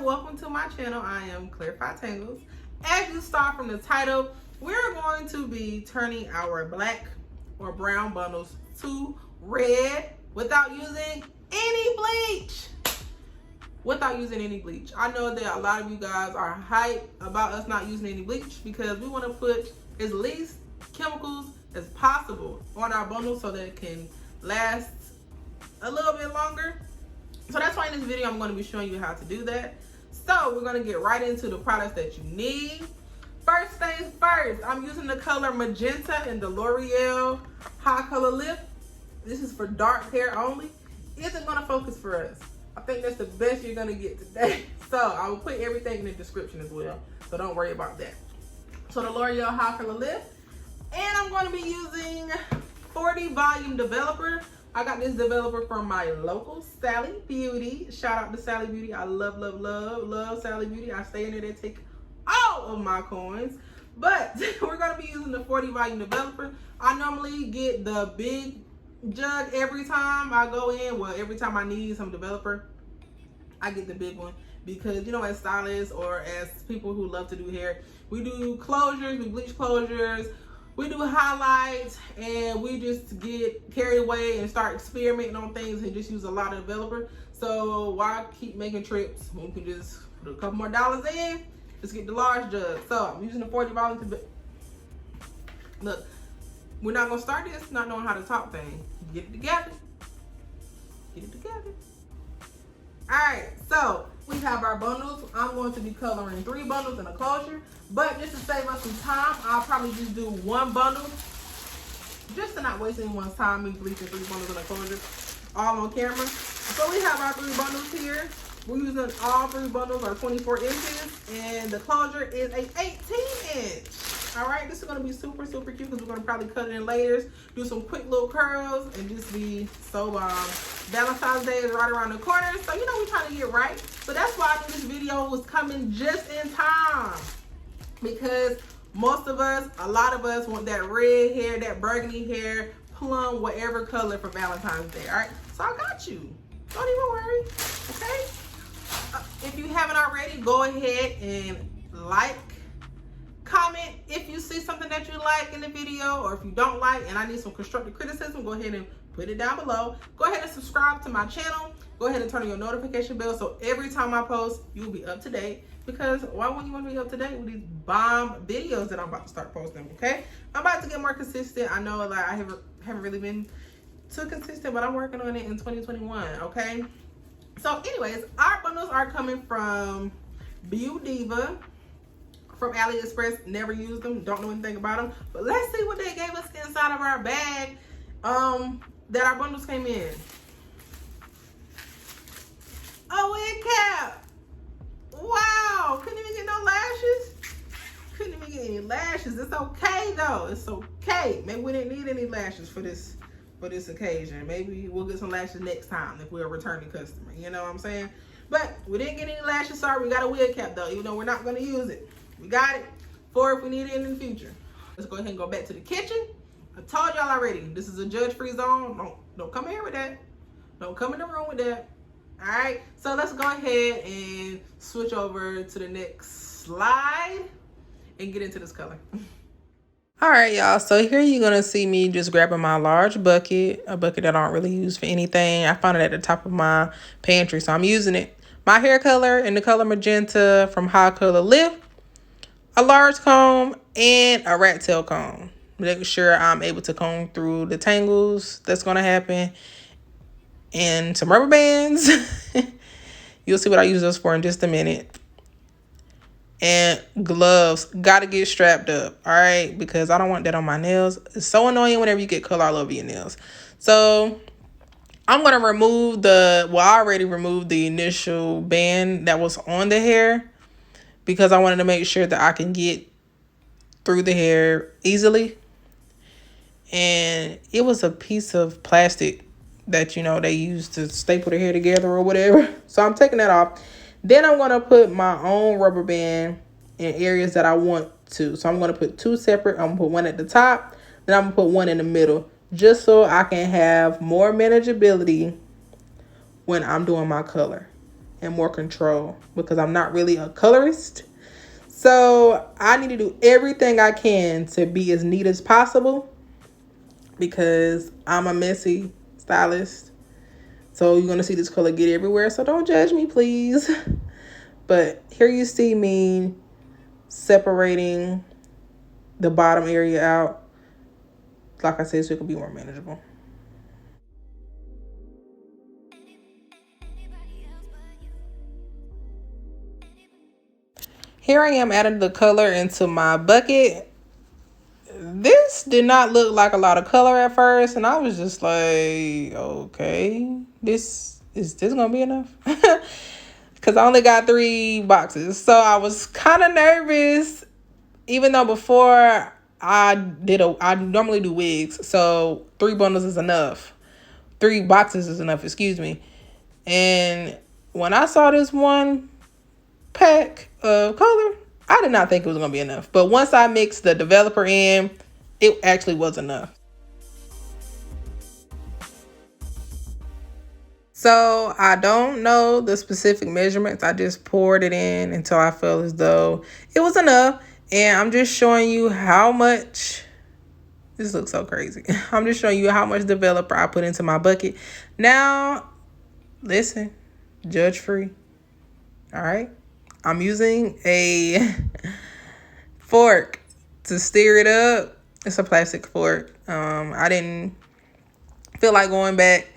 welcome to my channel. I am Clarified Tangles. As you start from the title, we're going to be turning our black or brown bundles to red without using any bleach. I know that a lot of you guys are hyped about us not using any bleach because we want to put as least chemicals as possible on our bundles so that it can last a little bit longer. So that's why in this video I'm going to be showing you how to do that. So we're going to get right into the products that you need. First things first, I'm using the color Magenta in the Loreal High Color Lift. This is for dark hair only. Isn't going to focus for us. I think that's the best you're going to get today. So I will put everything in the description as well. So don't worry about that. So the Loreal High Color Lift. And I'm going to be using 40 volume developer. I got this developer from my local Sally Beauty. Shout out to Sally Beauty. I love Sally Beauty. I stay in there. They take all of my coins. But we're going to be using the 40 volume developer. I normally get the big jug every time I go in. Well, every time I need some developer, I get the big one. Because, you know, as stylists or as people who love to do hair, we do closures, we bleach closures, we do highlights, and we just get carried away and start experimenting on things and just use a lot of developer. So why keep making trips when we can just put a couple more dollars in, just get the large jug. So I'm using the 40 volume to look, we're not gonna start this not knowing how to talk things. Get it together. Get it together. Alright, so we have our bundles. I'm going to be coloring 3 bundles in a closure, but just to save us some time, I'll probably just do 1 bundle just to not waste anyone's time. Me bleaching 3 bundles in a closure all on camera. So we have our 3 bundles here. We're using all 3 bundles are 24 inches, and the closure is a 18-inch. All right, this is going to be super cute because we're going to probably cut it in layers, do some quick little curls, and just be so bomb. Valentine's Day is right around the corner, so you know we're trying to get right. So that's why I knew this video was coming just in time, because most of us, a lot of us want that red hair, that burgundy hair, plum, whatever color for Valentine's Day. All right, so I got you. Don't even worry, okay? If you haven't already, go ahead and like, comment if you see something that you like in the video, or if you don't like and I need some constructive criticism, go ahead and put it down below. Go ahead and subscribe to my channel. Go ahead and turn on your notification bell so every time I post, you'll be up to date. Because why wouldn't you want to be up to date with these bomb videos that I'm about to start posting, okay? I'm about to get more consistent. I know like I haven't really been too consistent, but I'm working on it in 2021, okay? So anyways, our bundles are coming from Diva. From AliExpress. Never used them, don't know anything about them, but let's see what they gave us inside of our bag that our bundles came in. A wig cap. Wow, couldn't even get no lashes. Couldn't even get any lashes. It's okay though, it's okay. Maybe we didn't need any lashes for this occasion. Maybe we'll get some lashes next time if we're a returning customer, you know what I'm saying? But we didn't get any lashes. Sorry, we got a wig cap though, even though we're not going to use it. We got it for if we need it in the future. Let's go ahead and go back to the kitchen. I told y'all already, this is a judge-free zone. Don't come here with that. Don't come in the room with that. All right, so let's go ahead and switch over to the next slide and get into this color. All right, y'all, so here you're gonna see me just grabbing my large bucket, a bucket that I don't really use for anything. I found it at the top of my pantry, so I'm using it. My hair color in the color Magenta from High Color Lift, a large comb, and a rat tail comb. Making sure I'm able to comb through the tangles that's going to happen. And some rubber bands. You'll see what I use those for in just a minute. And gloves. Got to get strapped up, all right? Because I don't want that on my nails. It's so annoying whenever you get color all over your nails. So I'm going to remove I already removed the initial band that was on the hair, because I wanted to make sure that I can get through the hair easily. And it was a piece of plastic that, you know, they use to staple the hair together or whatever. So I'm taking that off. Then I'm going to put my own rubber band in areas that I want to. So I'm going to put 2 separate. I'm going to put one at the top. Then I'm going to put one in the middle, just so I can have more manageability when I'm doing my color. and more control because I'm not really a colorist. So I need to do everything I can to be as neat as possible because I'm a messy stylist. So you're going to see this color get everywhere. So don't judge me, please. But here you see me separating the bottom area out. Like I said, so it can be more manageable. Here I am adding the color into my bucket. This did not look like a lot of color at first, and I was just like, okay, is this gonna be enough? Because I only got 3 boxes, so I was kind of nervous. Even though before I normally do wigs, so 3 bundles is enough. 3 boxes is enough, excuse me. And when I saw this one pack of color, I did not think it was gonna be enough. But once I mixed the developer in, it actually was enough. So I don't know the specific measurements. I just poured it in until I felt as though it was enough. And I'm just showing you how much, this looks so crazy. I'm just showing you how much developer I put into my bucket. Now, listen, judge free. All right. I'm using a fork to stir it up. It's a plastic fork. I didn't feel like going back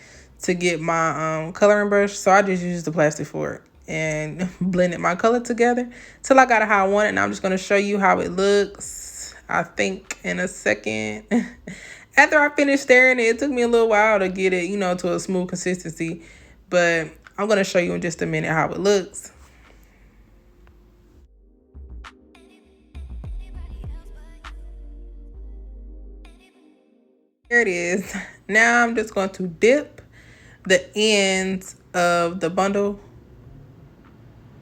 to get my coloring brush, so I just used the plastic fork and blended my color together till I got it how I want it. And I'm just going to show you how it looks, I think, in a second. After I finished stirring it, it took me a little while to get it, to a smooth consistency, but I'm going to show you in just a minute how it looks. Here it is. Now I'm just going to dip the ends of the bundle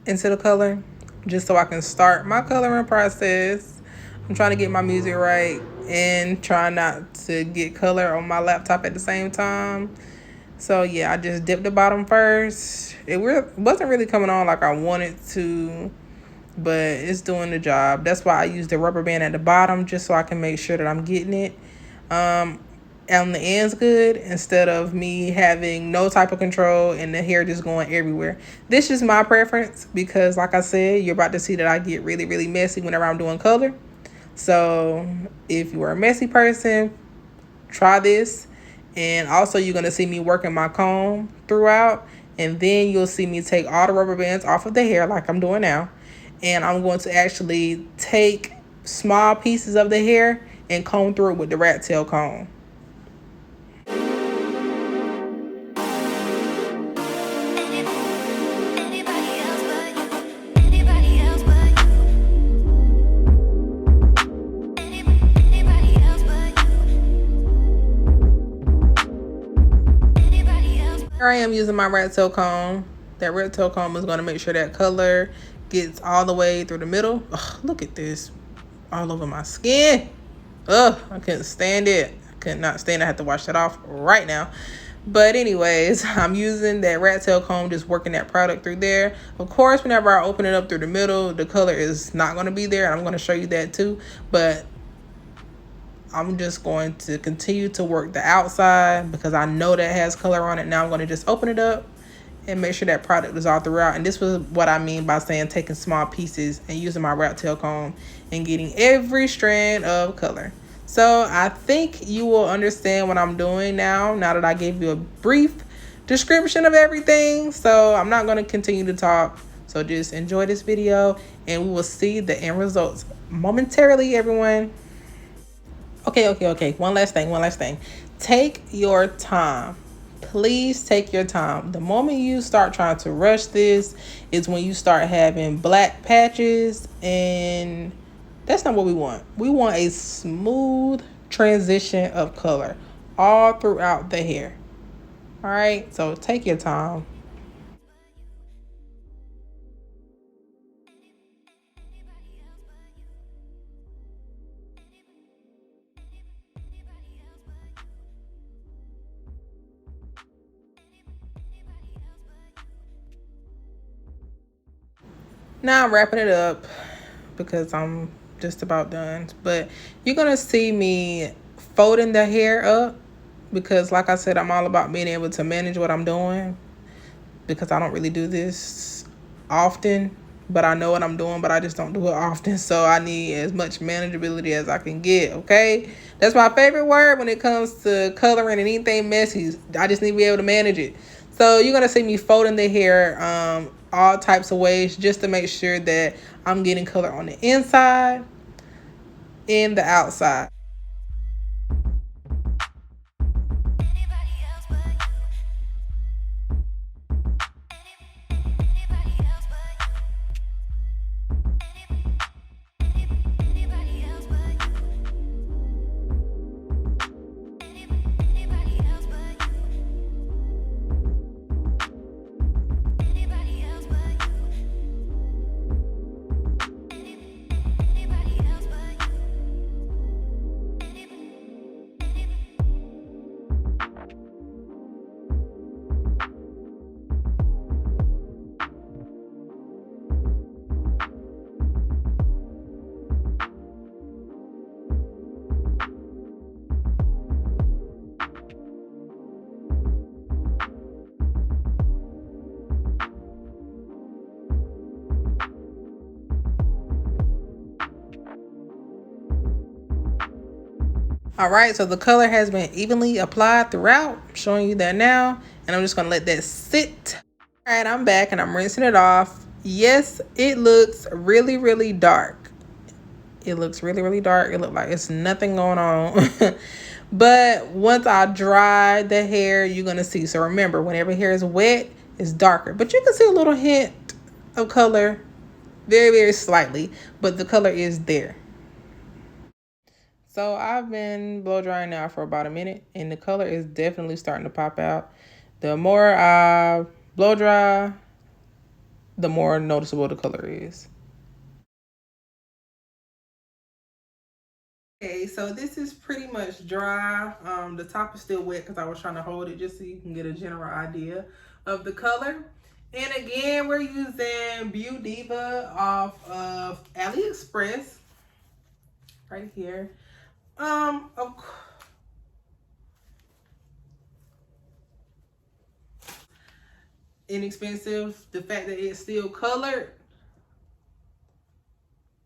into the color just so I can start my coloring process. I'm trying to get my music right and try not to get color on my laptop at the same time. So yeah, I just dipped the bottom first. It wasn't really coming on like I wanted to, but it's doing the job. That's why I use the rubber band at the bottom, just so I can make sure that I'm getting it on the ends good, instead of me having no type of control and the hair just going everywhere. This is my preference because, like I said, you're about to see that I get really, really messy whenever I'm doing color. So if you are a messy person, try this. And also, you're going to see me working my comb throughout, and then you'll see me take all the rubber bands off of the hair like I'm doing now. And I'm going to actually take small pieces of the hair and comb through it with the rat tail comb. Here I am using my rat tail comb. That rat tail comb is going to make sure that color gets all the way through the middle. Ugh, look at this. All over my skin. Ugh, I couldn't stand it. I could not stand it. I had to wash that off right now. But anyways, I'm using that rat tail comb, just working that product through there. Of course, whenever I open it up through the middle, the color is not going to be there. And I'm going to show you that too. But I'm just going to continue to work the outside because I know that has color on it. Now I'm going to just open it up and make sure that product is all throughout. And this was what I mean by saying taking small pieces and using my rat tail comb and getting every strand of color. So I think you will understand what I'm doing now that I gave you a brief description of everything. So I'm not going to continue to talk. So just enjoy this video and we will see the end results momentarily, everyone. Okay. One last thing. Take your time. Please take your time. The moment you start trying to rush this is when you start having black patches, and that's not what we want. We want a smooth transition of color all throughout the hair. All right, so take your time. Now I'm wrapping it up because I'm just about done. But you're going to see me folding the hair up because, like I said, I'm all about being able to manage what I'm doing because I don't really do this often. But I know what I'm doing, but I just don't do it often. So I need as much manageability as I can get, okay? That's my favorite word when it comes to coloring and anything messy. I just need to be able to manage it. So you're going to see me folding the hair all types of ways just to make sure that I'm getting color on the inside and the outside. All right, so the color has been evenly applied throughout. I'm showing you that now, and I'm just gonna let that sit. All right, I'm back and I'm rinsing it off. Yes, it looks really, really dark. It looks really, really dark. It looks like it's nothing going on. But once I dry the hair, you're gonna see. So remember, whenever hair is wet, it's darker. But you can see a little hint of color, very, very slightly, but the color is there. So I've been blow drying now for about a minute, and the color is definitely starting to pop out. The more I blow dry, the more noticeable the color is. Okay, so this is pretty much dry. The top is still wet because I was trying to hold it just so you can get a general idea of the color. And again, we're using Beauty Diva off of AliExpress right here. Inexpensive. The fact that it's still colored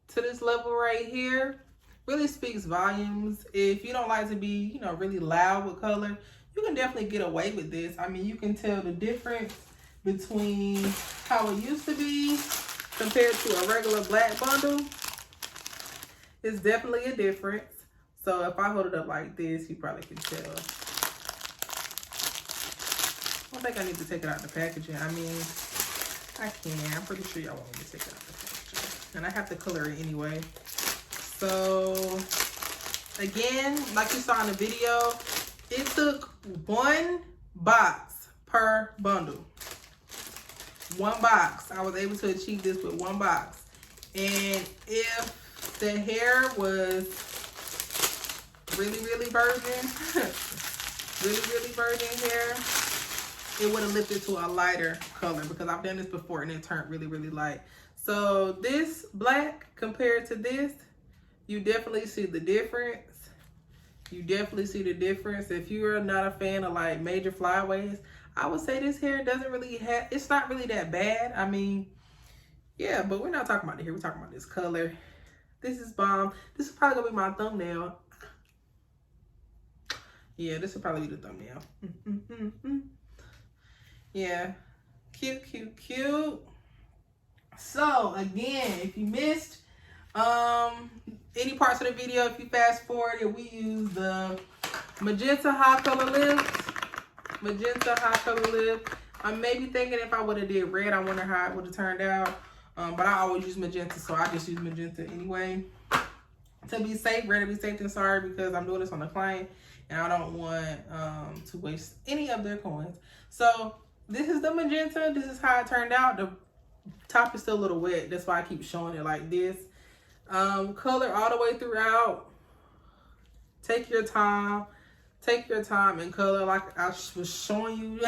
to this level right here really speaks volumes. If you don't like to be, you know, really loud with color, you can definitely get away with this. I mean, you can tell the difference between how it used to be compared to a regular black bundle. It's definitely a difference. So if I hold it up like this, you probably can tell. I don't think I need to take it out the packaging. I mean, I can. I'm pretty sure y'all want me to take it out the packaging. And I have to color it anyway. So, again, like you saw in the video, it took 1 box per bundle. 1 box. I was able to achieve this with 1 box. And if the hair was really, really virgin, really virgin hair, it would have lifted to a lighter color because I've done this before and it turned really, really light. So this black compared to this, you definitely see the difference. You definitely see the difference. If you're not a fan of like major flyaways, I would say this hair doesn't really have, it's not really that bad. I mean, yeah, but we're not talking about the hair. We're talking about this color. This is bomb. This is probably gonna be my thumbnail. Yeah, this will probably be the thumbnail. Yeah, cute, cute, cute. So again, if you missed any parts of the video, if you fast forwarded, we use the Magenta high color lips. Magenta high color lip. I may be thinking if I would have did red, I wonder how it would have turned out. But I always use Magenta, so I just use Magenta anyway. To be safe, rather be safe than sorry, because I'm doing this on a client and I don't want to waste any of their coins. So this is the Magenta. This is how it turned out. The top is still a little wet. That's why I keep showing it like this. Color all the way throughout. Take your time. Take your time and color like I was showing you.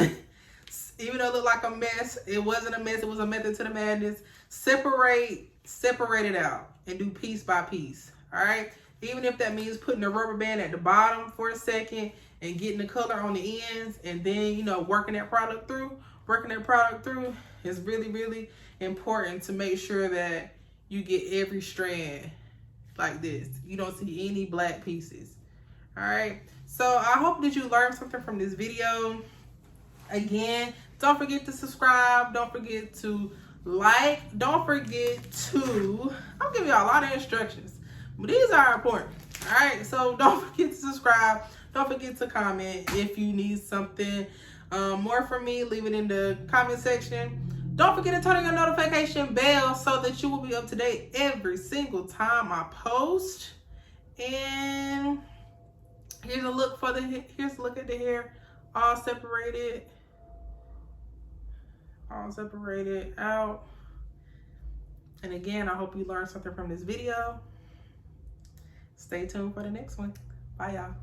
Even though it looked like a mess, it wasn't a mess. It was a method to the madness. Separate it out and do piece by piece. All right. Even if that means putting the rubber band at the bottom for a second and getting the color on the ends, and then, you know, working that product through is really, really important to make sure that you get every strand like this. You don't see any black pieces. All right. So I hope that you learned something from this video. Again, don't forget to subscribe. Don't forget to like. Don't forget to, I'll give y'all a lot of instructions, but these are important. All right. So don't forget to subscribe. Don't forget to comment. If you need something more from me, leave it in the comment section. Don't forget to turn on your notification bell so that you will be up to date every single time I post. And here's a look at the hair, all separated out. And again, I hope you learned something from this video. Stay tuned for the next one. Bye, y'all.